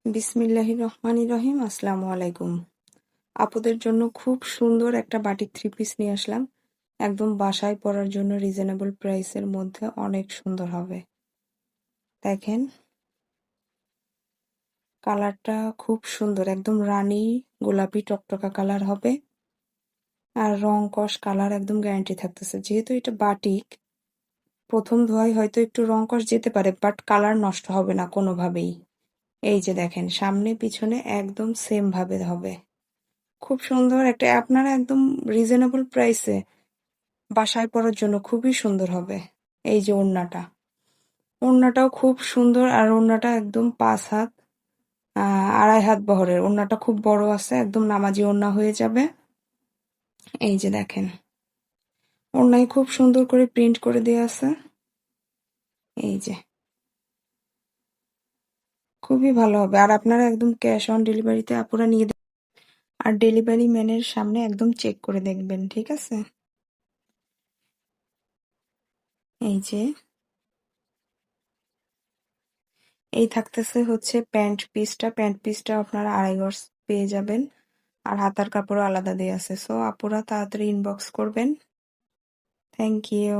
বিসমিল্লাহির রহমানির রহিম। আসসালামু আলাইকুম। আপুদের জন্য খুব সুন্দর একটা বাটিক থ্রি পিস নিয়ে আসলাম। একদম বাসায় পরার জন্য রিজনেবল প্রাইসের মধ্যে অনেক সুন্দর হবে। দেখেন কালারটা খুব সুন্দর, একদম রানী গোলাপি টকটকা কালার হবে। আর রং কস কালার একদম গ্যারান্টি থাকতেছে। যেহেতু এটা বাটিক, প্রথম ধোয়ায় হয়তো একটু রং কস যেতে পারে, বাট কালার নষ্ট হবে না কোনোভাবেই। এই যে দেখেন সামনে পিছনে একদম সেম ভাবে হবে। খুব সুন্দর একটা, আপনারা একদম রিজনেবল প্রাইসে বাসায় পরার জন্য খুবই সুন্দর হবে। এই যে ওড়নাটাও খুব সুন্দর, আর ওড়নাটা একদম 5 হাত 2.5 হাত বহরের। ওড়নাটা খুব বড় আছে, একদম নামাজি ওড়না হয়ে যাবে। এই যে দেখেন ওড়নায় খুব সুন্দর করে প্রিন্ট করে দেওয়া আছে। এই যে খুবই ভালো হবে। আর আপনারা একদম ক্যাশ অন ডেলিভারিতে আপুরা নিয়ে আর ডেলিভারি ম্যানের সামনে একদম চেক করে দেখবেন, ঠিক আছে? এই যে এই থাকতেছে হচ্ছে প্যান্ট পিসটা আপনারা 2.5 গজ পেয়ে যাবেন। আর হাতার কাপড়ও আলাদা দেয়া আছে। সো আপুরা তাড়াতাড়ি ইনবক্স করবেন। Thank you.